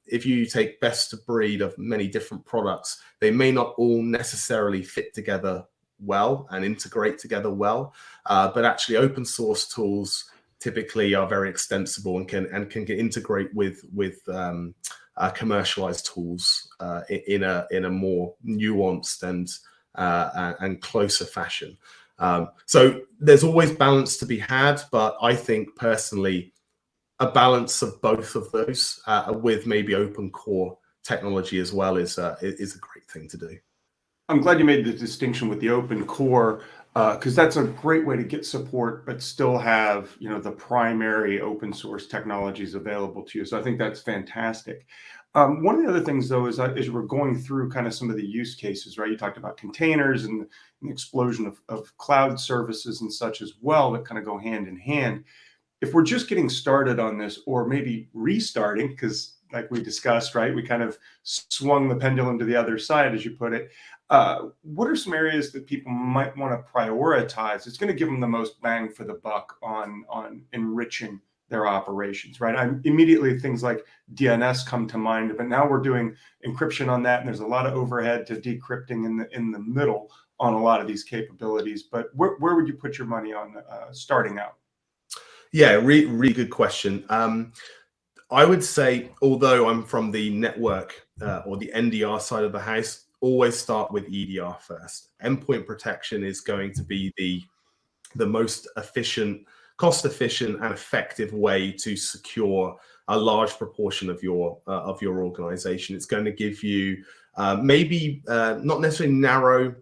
If you take best of breed of many different products, they may not all necessarily fit together well and integrate together well. But actually open source tools typically are very extensible and can integrate with commercialized tools in a more nuanced and closer fashion. So there's always balance to be had, but I think personally, a balance of both of those with maybe open core technology as well is a great thing to do. I'm glad you made the distinction with the open core, because that's a great way to get support, but still have, the primary open source technologies available to you. So I think that's fantastic. One of the other things, though, is as we're going through kind of some of the use cases, right? You talked about containers and the explosion of cloud services and such as well that kind of go hand in hand. If we're just getting started on this, or maybe restarting, because like we discussed, right, we kind of swung the pendulum to the other side, as you put it. What are some areas that people might want to prioritize? It's going to give them the most bang for the buck on enriching their operations, right? I'm immediately things like DNS come to mind, but now we're doing encryption on that, and there's a lot of overhead to decrypting in the middle on a lot of these capabilities. But where would you put your money on starting out? Yeah, really good question. I would say, although I'm from the network or the NDR side of the house, always start with EDR first. Endpoint protection is going to be the most efficient, cost-efficient, and effective way to secure a large proportion of your organization. It's going to give you maybe not necessarily narrow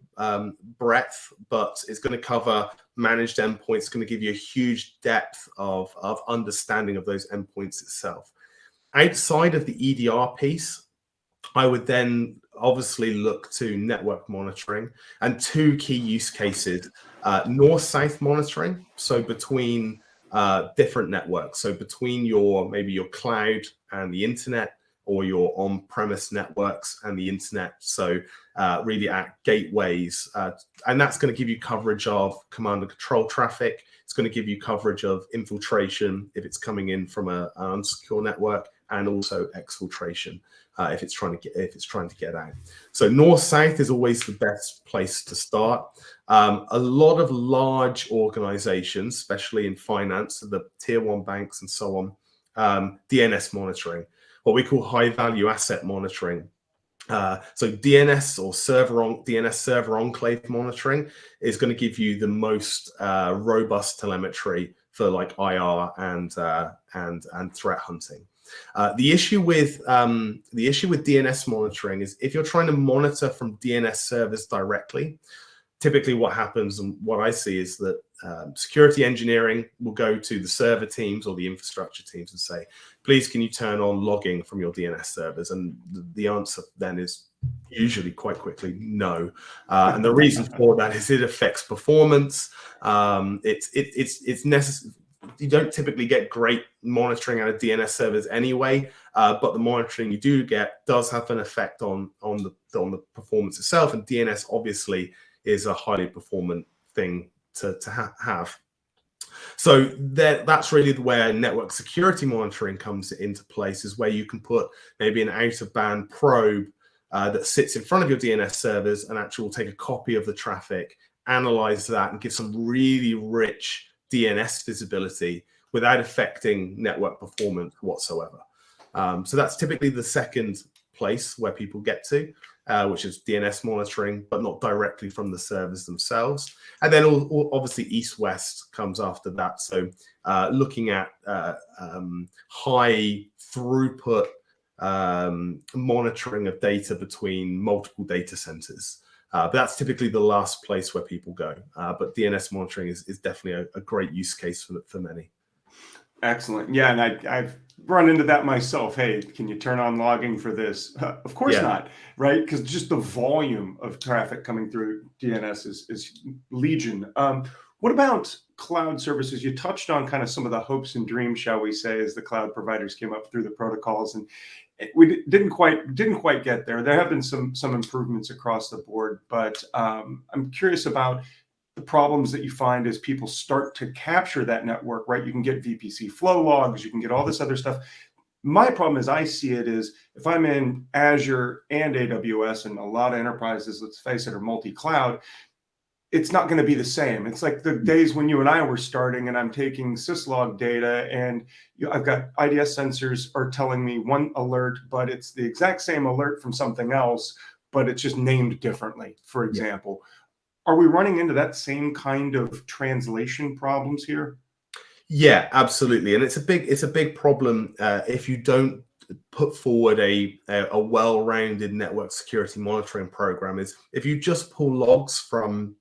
breadth, but it's going to cover managed endpoints. It's going to give you a huge depth of understanding of those endpoints itself. Outside of the EDR piece, I would then obviously look to network monitoring and two key use cases: north-south monitoring, so between different networks, so between maybe your cloud and the internet, or your on-premise networks and the internet, so really at gateways. And that's going to give you coverage of command and control traffic. It's going to give you coverage of infiltration if it's coming in from an unsecure network, and also exfiltration if it's trying to get out. So north-south is always the best place to start. A lot of large organizations, especially in finance, the tier 1 banks and so on, DNS monitoring, what we call high value asset monitoring. So DNS or DNS server enclave monitoring is going to give you the most robust telemetry for like IR and threat hunting. The issue with DNS monitoring is if you're trying to monitor from DNS servers directly, typically what happens and what I see is that security engineering will go to the server teams or the infrastructure teams and say, please, can you turn on logging from your DNS servers? And the answer then is usually quite quickly no. And the reason for that is it affects performance. It's necessary. You don't typically get great monitoring out of DNS servers anyway, but the monitoring you do get does have an effect on the performance itself. And DNS obviously is a highly performant thing to have. So that's really where network security monitoring comes into place, is where you can put maybe an out-of-band probe that sits in front of your DNS servers and actually will take a copy of the traffic, analyze that, and give some really rich DNS visibility without affecting network performance whatsoever. So that's typically the second place where people get to, which is DNS monitoring, but not directly from the servers themselves. And then obviously east-west comes after that. So looking at high throughput monitoring of data between multiple data centers. But that's typically the last place where people go. But DNS monitoring is definitely a great use case for many. Excellent. Yeah, and I've run into that myself. Hey, can you turn on logging for this? Of course not, right? Because just the volume of traffic coming through DNS is legion. What about cloud services? You touched on kind of some of the hopes and dreams, shall we say, as the cloud providers came up through the protocols, and we didn't quite get there. There have been some improvements across the board, but I'm curious about the problems that you find as people start to capture that network, right? You can get VPC flow logs, you can get all this other stuff. My problem as I see it is if I'm in Azure and AWS, and a lot of enterprises, let's face it, are multi-cloud, it's not going to be the same. It's like the days when you and I were starting and I'm taking syslog data and I've got IDS sensors are telling me one alert, but it's the exact same alert from something else, but it's just named differently, for example. Are we running into that same kind of translation problems here? Yeah, absolutely, and it's a big problem if you don't put forward a well-rounded network security monitoring program. Is if you just pull logs from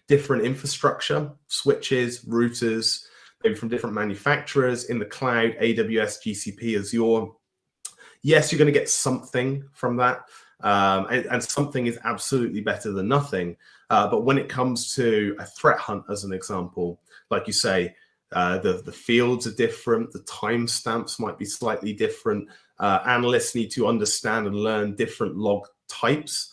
different infrastructure, switches, routers, maybe from different manufacturers in the cloud, AWS, GCP, Azure. Yes, you're going to get something from that, and something is absolutely better than nothing. But when it comes to a threat hunt, as an example, like you say, the fields are different, the timestamps might be slightly different. Analysts need to understand and learn different log types,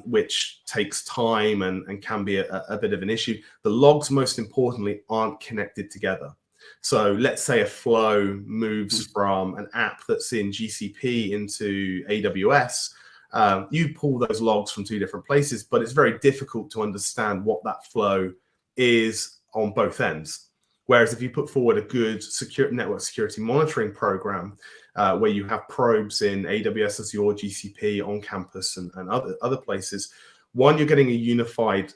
which takes time and can be a bit of an issue. The logs, most importantly, aren't connected together. So let's say a flow moves from an app that's in GCP into AWS. You pull those logs from two different places, but it's very difficult to understand what that flow is on both ends. Whereas if you put forward a good network security monitoring program, where you have probes in AWS, Azure, GCP, on campus, and other places, one, you're getting a unified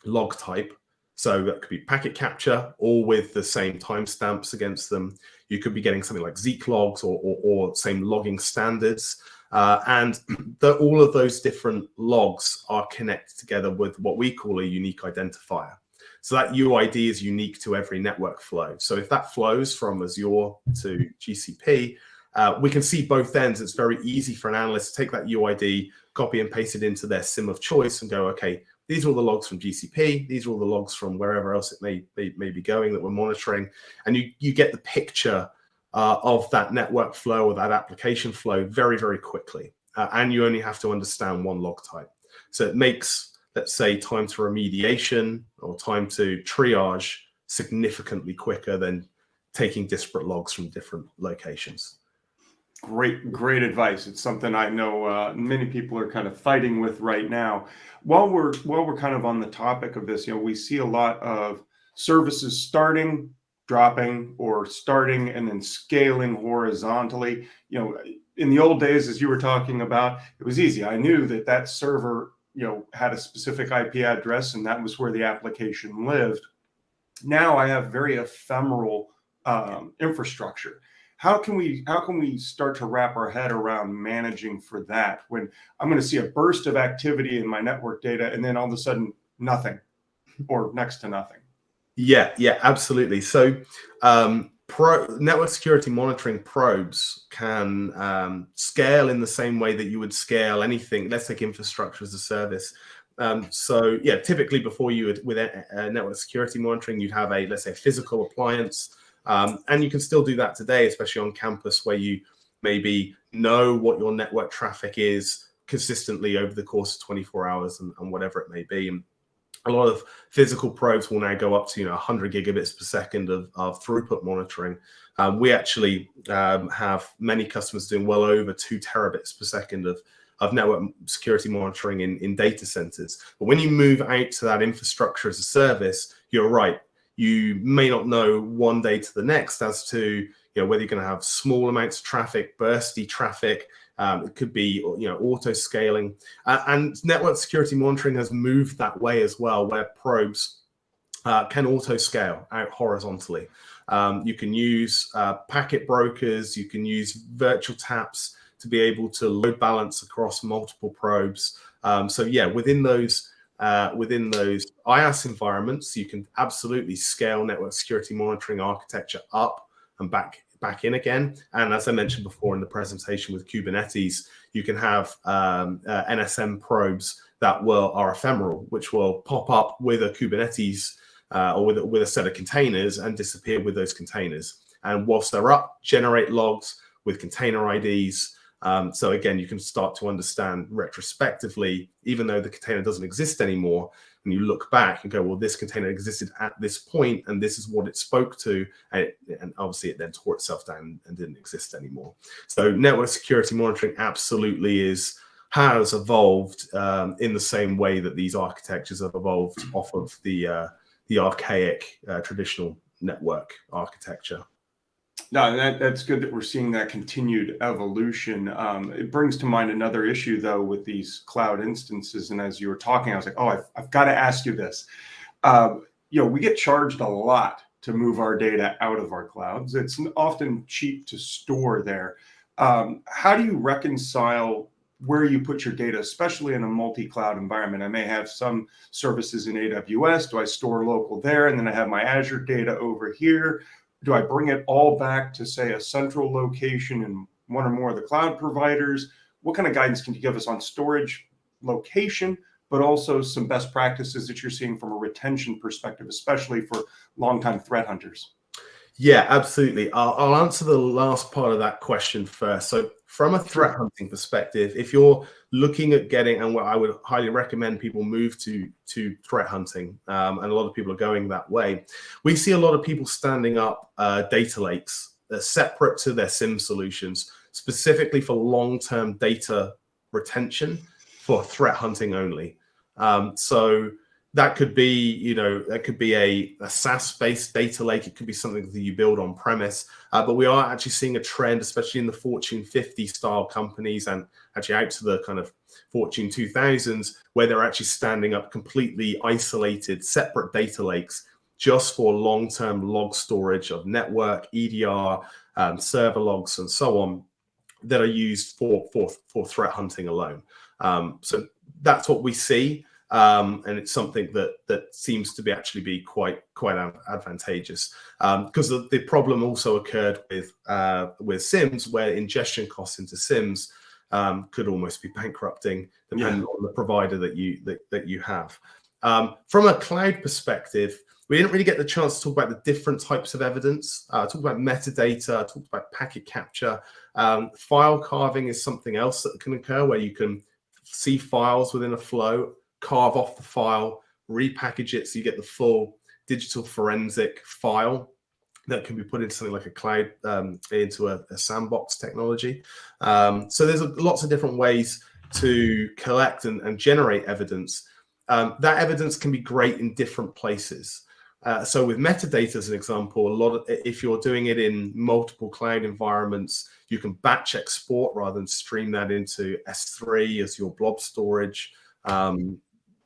log type. So that could be packet capture, all with the same timestamps against them. You could be getting something like Zeek logs or same logging standards. And all of those different logs are connected together with what we call a unique identifier. So that UID is unique to every network flow. So if that flows from Azure to GCP, we can see both ends. It's very easy for an analyst to take that UID, copy and paste it into their SIM of choice and go, okay, these are all the logs from GCP. These are all the logs from wherever else it may be going that we're monitoring. And you get the picture of that network flow or that application flow very, very quickly. And you only have to understand one log type. So it makes, let's say, time to remediation or time to triage significantly quicker than taking disparate logs from different locations. Great advice. It's something I know many people are kind of fighting with right now. While we're kind of on the topic of this, we see a lot of services starting, dropping, or starting and then scaling horizontally. In the old days, as you were talking about, it was easy. I knew that server, had a specific IP address, and that was where the application lived. Now I have very ephemeral infrastructure. How can we start to wrap our head around managing for that when I'm going to see a burst of activity in my network data and then all of a sudden nothing or next to nothing? Yeah, absolutely. So network security monitoring probes can scale in the same way that you would scale anything. Let's take infrastructure as a service. So yeah, typically before you would, with network security monitoring, you'd have let's say, a physical appliance. And you can still do that today, especially on campus, where you maybe know what your network traffic is consistently over the course of 24 hours and whatever it may be. And a lot of physical probes will now go up to 100 gigabits per second of throughput monitoring. We actually have many customers doing well over 2 terabits per second of network security monitoring in data centers. But when you move out to that infrastructure as a service, you're right. You may not know one day to the next as to whether you're going to have small amounts of traffic, bursty traffic. It could be auto scaling, and network security monitoring has moved that way as well, where probes can auto scale out horizontally. You can use packet brokers. You can use virtual taps to be able to load balance across multiple probes. So yeah, within those IaaS environments, you can absolutely scale network security monitoring architecture up and back in again. And as I mentioned before in the presentation with Kubernetes, you can have NSM probes that are ephemeral, which will pop up with a Kubernetes or with a set of containers and disappear with those containers. And whilst they're up, generate logs with container IDs. So again, you can start to understand retrospectively, even though the container doesn't exist anymore, and you look back and go, well, this container existed at this point, and this is what it spoke to, and obviously it then tore itself down and didn't exist anymore. So network security monitoring absolutely has evolved in the same way that these architectures have evolved off of the archaic traditional network architecture. No, that's good that we're seeing that continued evolution. It brings to mind another issue, though, with these cloud instances. And as you were talking, I was like, oh, I've got to ask you this. We get charged a lot to move our data out of our clouds. It's often cheap to store there. How do you reconcile where you put your data, especially in a multi-cloud environment? I may have some services in AWS. Do I store local there? And then I have my Azure data over here. Do I bring it all back to, say, a central location in one or more of the cloud providers? What kind of guidance can you give us on storage, location, but also some best practices that you're seeing from a retention perspective, especially for longtime threat hunters? Yeah, absolutely. I'll answer the last part of that question first. So from a threat hunting perspective, if you're looking at getting, and what I would highly recommend people move to threat hunting, and a lot of people are going that way, we see a lot of people standing up data lakes that are separate to their SIEM solutions, specifically for long-term data retention for threat hunting only. So that could be, that could be a SaaS-based data lake. It could be something that you build on premise. But we are actually seeing a trend, especially in the Fortune 50 style companies and actually out to the kind of Fortune 2000s, where they're actually standing up completely isolated, separate data lakes just for long-term log storage of network, EDR, server logs, and so on, that are used for threat hunting alone. So that's what we see. And it's something that seems to be quite advantageous, because the problem also occurred with SIEMs, where ingestion costs into SIEMs could almost be bankrupting, depending on the provider that you have. From a cloud perspective, we didn't really get the chance to talk about the different types of evidence. Talk about metadata, talk about packet capture. File carving is something else that can occur, where you can see files within a flow, carve off the file, repackage it so you get the full digital forensic file that can be put into something like a cloud, into a sandbox technology. So there's lots of different ways to collect and generate evidence. That evidence can be great in different places. So with metadata, as an example, if you're doing it in multiple cloud environments, you can batch export rather than stream that into S3 as your blob storage.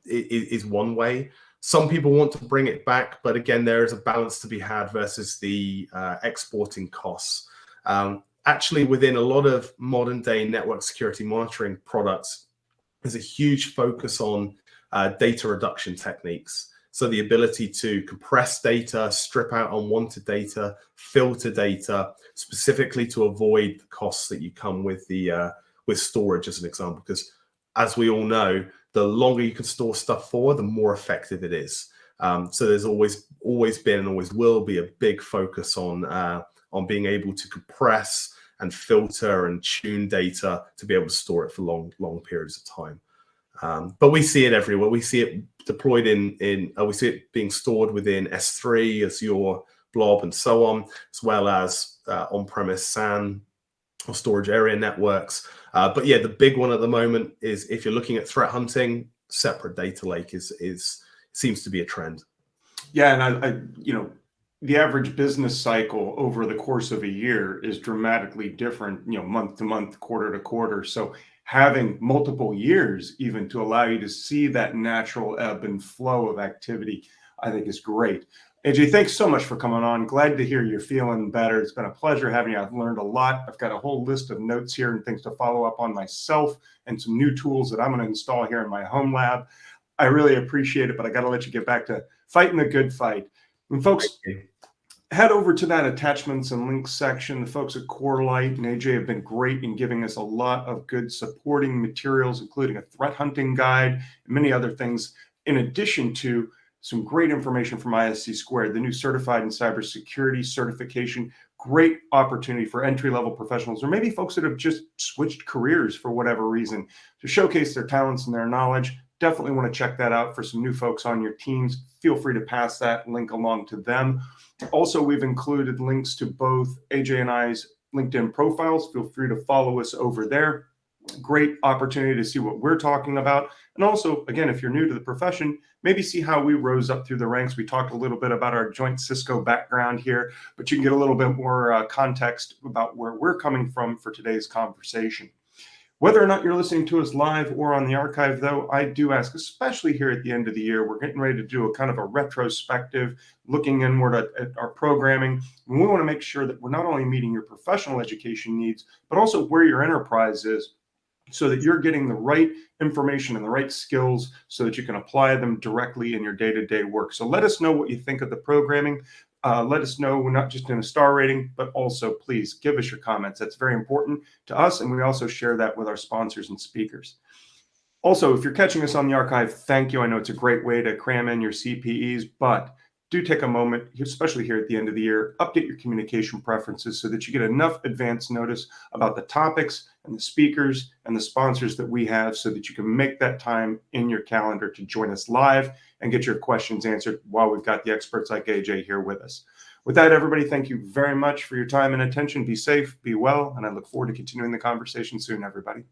Is one way. Some people want to bring it back, but again, there is a balance to be had versus the exporting costs. Actually, within a lot of modern day network security monitoring products, there's a huge focus on data reduction techniques. So the ability to compress data, strip out unwanted data, filter data, specifically to avoid the costs that you come with with storage, as an example. Because as we all know, the longer you can store stuff for, the more effective it is. So there's always been and always will be a big focus on being able to compress and filter and tune data to be able to store it for long periods of time. But we see it everywhere. We see it deployed we see it being stored within S3 as your blob and so on, as well as on-premise SAN or storage area networks. But yeah, the big one at the moment is, if you're looking at threat hunting, separate data lake seems to be a trend. Yeah, and I the average business cycle over the course of a year is dramatically different, month to month, quarter to quarter. So having multiple years even to allow you to see that natural ebb and flow of activity, I think is great. AJ, thanks so much for coming on. Glad to hear you're feeling better. It's been a pleasure having you. I've learned a lot. I've got a whole list of notes here and things to follow up on myself, and some new tools that I'm going to install here in my home lab. I really appreciate it, but I got to let you get back to fighting the good fight. And folks, head over to that attachments and links section. The folks at Corelight and AJ have been great in giving us a lot of good supporting materials, including a threat hunting guide and many other things, in addition to some great information from ISC Squared, the new certified in cybersecurity certification. Great opportunity for entry-level professionals, or maybe folks that have just switched careers for whatever reason, to showcase their talents and their knowledge. Definitely want to check that out for some new folks on your teams. Feel free to pass that link along to them. Also, we've included links to both AJ and I's LinkedIn profiles. Feel free to follow us over there. Great opportunity to see what we're talking about. And also, again, if you're new to the profession, maybe see how we rose up through the ranks. We talked a little bit about our joint Cisco background here, but you can get a little bit more context about where we're coming from for today's conversation. Whether or not you're listening to us live or on the archive, though, I do ask, especially here at the end of the year, we're getting ready to do a kind of a retrospective, looking inward at our programming. And we want to make sure that we're not only meeting your professional education needs, but also where your enterprise is, so that you're getting the right information and the right skills so that you can apply them directly in your day-to-day work. So let us know what you think of the programming. Let us know, we're not just in a star rating, but also please give us your comments. That's very important to us, and we also share that with our sponsors and speakers. Also, if you're catching us on the archive, thank you. I know it's a great way to cram in your CPEs, but do take a moment, especially here at the end of the year, update your communication preferences so that you get enough advance notice about the topics and the speakers and the sponsors that we have, so that you can make that time in your calendar to join us live and get your questions answered while we've got the experts like AJ here with us. With that, everybody, thank you very much for your time and attention. Be safe, be well, and I look forward to continuing the conversation soon, everybody.